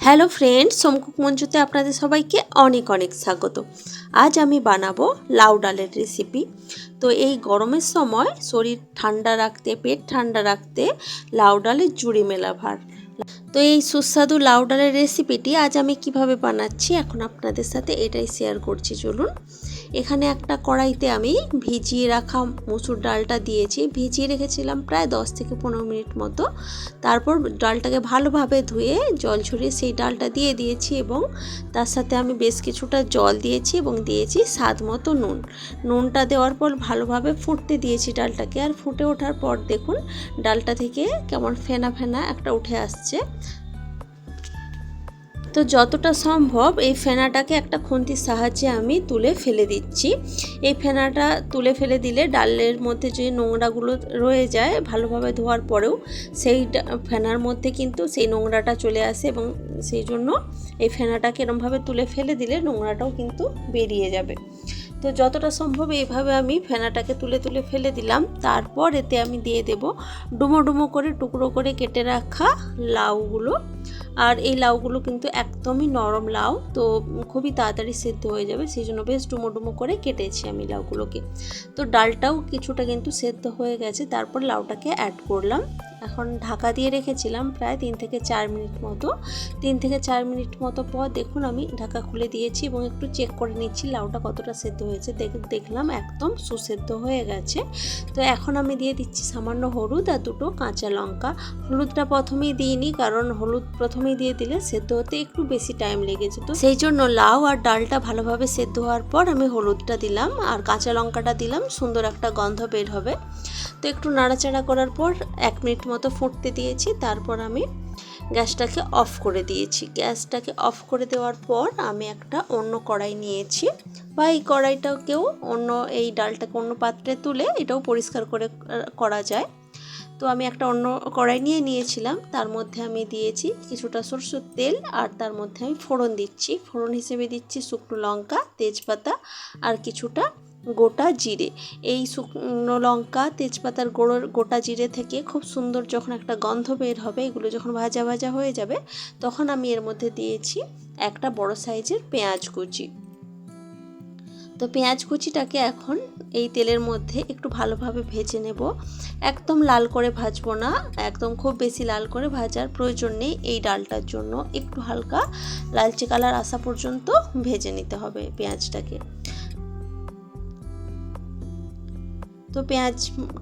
Hello friends, সোমকুক মঞ্চুতে আপনাদের সবাইকে অনেক অনেক স্বাগত। আজ আমি বানাবো লাউ ডালের রেসিপি। তো এই গরমের সময় শরীর ঠান্ডা রাখতে, পেট ঠান্ডা রাখতে লাউ ডালের জুড়ি মেলা ভার। তো এই সুস্বাদু লাউ ডালের রেসিপিটি আজ আমি কিভাবে বানাচ্ছি এখন আপনাদের সাথে এটাই শেয়ার করছি। চলুন। এখানে একটা কড়াইতে আমি ভিজিয়ে রাখা মসুর ডালটা দিয়েছি। ভিজিয়ে রেখেছিলাম প্রায় 10 থেকে 15 মিনিট মতো। তারপর ডালটাকে ভালোভাবে ধুয়ে জল ঝরিয়ে সেই ডালটা দিয়ে দিয়েছি এবং তার সাথে আমি বেশ কিছুটা জল দিয়েছি এবং দিয়েছি স্বাদ মতো নুন। নুনটা দেওয়ার পর ভালোভাবে ফুটতে দিয়েছি ডালটাকে। আর ফুটে ওঠার পর দেখুন ডালটা থেকে কেমন ফেনা ফেনা একটা উঠে আসছে। তো যতটা সম্ভব এই ফেনাটাকে একটা খুন্তির সাহায্যে আমি তুলে ফেলে দিচ্ছি। এই ফেনাটা তুলে ফেলে দিলে ডালের মধ্যে যে নোংরাগুলো রয়ে যায় ভালোভাবে ধোয়ার পরেও সেই ফেনার মধ্যে কিন্তু সেই নোংরাটা চলে আসে এবং সেই জন্য এই ফেনাটাকে এরমভাবে তুলে ফেলে দিলে নোংরাটাও কিন্তু বেরিয়ে যাবে। তো যতটা সম্ভব এইভাবে আমি ফেনাটাকে তুলে তুলে ফেলে দিলাম। তারপর এতে আমি দিয়ে দেব ডুমো ডুমো করে টুকরো করে কেটে রাখা লাউগুলো। আর এই লাউগুলো কিন্তু একদমই নরম লাউ, তো খুবই তাড়াতাড়ি সেদ্ধ হয়ে যাবে, সেই জন্য বেশ ডুমো ডুমো করে কেটেছি আমি লাউগুলোকে। তো ডালটাও কিছুটা কিন্তু সেদ্ধ হয়ে গেছে। তারপর লাউটাকে অ্যাড করলাম। এখন ঢাকা দিয়ে রেখেছিলাম প্রায় 3 থেকে 4 মিনিট মতো। 3 থেকে 4 মিনিট মতো পর দেখুন আমি ঢাকা খুলে দিয়েছি এবং একটু চেক করে নিচ্ছি লাউটা কতটা সেদ্ধ হয়েছে। দেখলাম একদম সুসেদ্ধ হয়ে গেছে। তো এখন আমি দিয়ে দিচ্ছি সামান্য হলুদ আর 2টো কাঁচা লঙ্কা। হলুদটা প্রথমেই দিইনি, কারণ হলুদ প্রথমেই দিয়ে দিলে সেদ্ধ হতে একটু বেশি টাইম লেগে যেত, সেই জন্য লাউ আর ডালটা ভালোভাবে সেদ্ধ হওয়ার পর আমি হলুদটা দিলাম আর কাঁচা লঙ্কাটা দিলাম, সুন্দর একটা গন্ধ বের হবে। তো একটু নাড়াচাড়া করার পর 1 মিনিট মতো ফুটতে দিয়েছি। তারপর আমি গ্যাসটাকে অফ করে দিয়েছি। গ্যাসটাকে অফ করে দেওয়ার পর আমি একটা অন্য কড়াই নিয়েছি, বা এই কড়াইটাকেও এই ডালটাকে অন্য পাত্রে তুলে এটাও পরিষ্কার করে করা যায়। তো আমি একটা অন্য কড়াই নিয়েছিলাম, তার মধ্যে আমি দিয়েছি কিছুটা সরষের তেল আর তার মধ্যে আমি ফোড়ন দিচ্ছি। ফোড়ন হিসেবে দিচ্ছি শুকনো লঙ্কা, তেজপাতা আর কিছুটা গোটা জিরে। এই শুকনো লঙ্কা, তেজপাতার গোটা জিরে থেকে খুব সুন্দর যখন একটা গন্ধ বের হবে, এগুলো যখন ভাজা ভাজা হয়ে যাবে, তখন আমি এর মধ্যে দিয়েছি একটা বড় সাইজের পেঁয়াজ কুচি। তো পেঁয়াজ কুচিটাকে এখন এই তেলের মধ্যে একটু ভালোভাবে ভেজে নেব। একদম লাল করে ভাজবো না, একদম খুব বেশি লাল করে ভাজার প্রয়োজন নেই। এই ডালটার জন্য একটু হালকা লালচে কালার আসা পর্যন্ত ভেজে নিতে হবে পেঁয়াজটাকে। তো পেঁয়াজ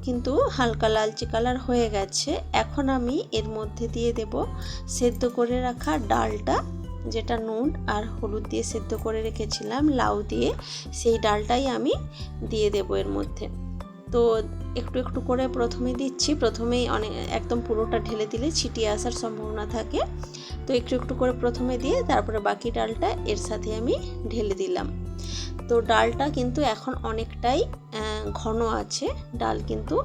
কিন্তু হালকা লালচে কালার হয়ে গেছে। এখন আমি এর মধ্যে দিয়ে দেব সেদ্ধ করে রাখা ডালটা, যেটা নুন আর হলুদ দিয়ে সেদ্ধ করে রেখেছিলাম লাউ দিয়ে, সেই ডালটাই আমি দিয়ে দেব এর মধ্যে। তো একটু একটু করে প্রথমে দিচ্ছি, প্রথমেই একদম পুরোটা ঢেলে দিলে ছিটিয়ে আসার সম্ভাবনা থাকে। তো একটু একটু করে প্রথমে দিয়ে তারপরে বাকি ডালটা এর সাথে আমি ঢেলে দিলাম। তো ডালটা কিন্তু এখন অনেকটাই ঘন আছে। ডাল কিন্তু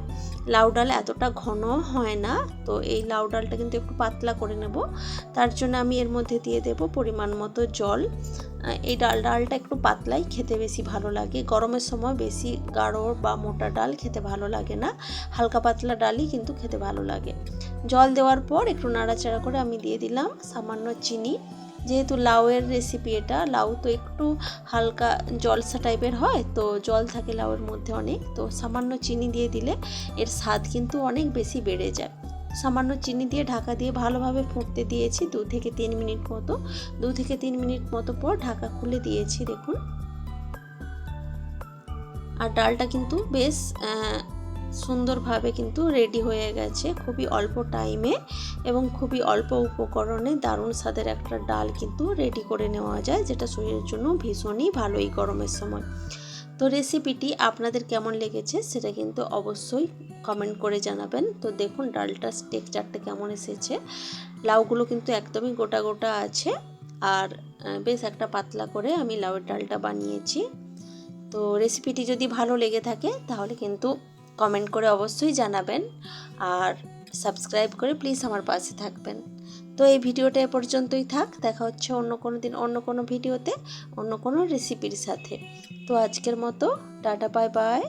লাউ ডাল এতটা ঘন হয় না, তো এই লাউ ডালটা কিন্তু একটু পাতলা করে নেব। তার জন্য আমি এর মধ্যে দিয়ে দেব পরিমাণ মতো জল। এই ডালটা একটু পাতলাই খেতে বেশি ভালো লাগে। গরমের সময় বেশি গাঢ় বা মোটা ডাল খেতে ভালো লাগে না, হালকা পাতলা ডালই কিন্তু খেতে ভালো লাগে। জল দেওয়ার পর একটু নাড়াচাড়া করে আমি দিয়ে দিলাম সামান্য চিনি। যেহেতু লাউয়ের রেসিপি এটা, লাউ তো একটু হালকা জলসা টাইপের হয়, তো জল থাকে লাউয়ের মধ্যে অনেক, তো সামান্য চিনি দিয়ে দিলে এর স্বাদ কিন্তু অনেক বেশি বেড়ে যায়। সামান্য চিনি দিয়ে ঢাকা দিয়ে ভালোভাবে ফুটতে দিয়েছি 2 থেকে 3 মিনিট মতো। 2 থেকে 3 মিনিট মতো পর ঢাকা খুলে দিয়েছি দেখুন। আর ডালটা কিন্তু বেশ সুন্দরভাবে কিন্তু রেডি হয়ে গেছে, খুবই অল্প টাইমে এবং খুবই অল্প উপকরণে দারুণ স্বাদের একটা ডাল কিন্তু রেডি করে নেওয়া যায়, যেটা শরীরের জন্য ভীষণই ভালো এই গরমের সময়। তো রেসিপিটি আপনাদের কেমন লেগেছে সেটা কিন্তু অবশ্যই কমেন্ট করে জানাবেন। তো দেখুন ডালটা টেক্সচারটা কেমন এসেছে, লাউগুলো কিন্তু একদমই গোটা গোটা আছে আর বেশ একটা পাতলা করে আমি লাউয়ের ডালটা বানিয়েছি। তো রেসিপিটি যদি ভালো লেগে থাকে তাহলে কিন্তু কমেন্ট করে অবশ্যই জানাবেন আর সাবস্ক্রাইব করে প্লিজ আমার পাশে থাকবেন। তো এই ভিডিওটা এ পর্যন্তই থাক, দেখা হচ্ছে অন্য কোনো দিন অন্য কোনো ভিডিওতে অন্য কোনো রেসিপির সাথে। তো আজকের মতো টাটা, বাই বাই।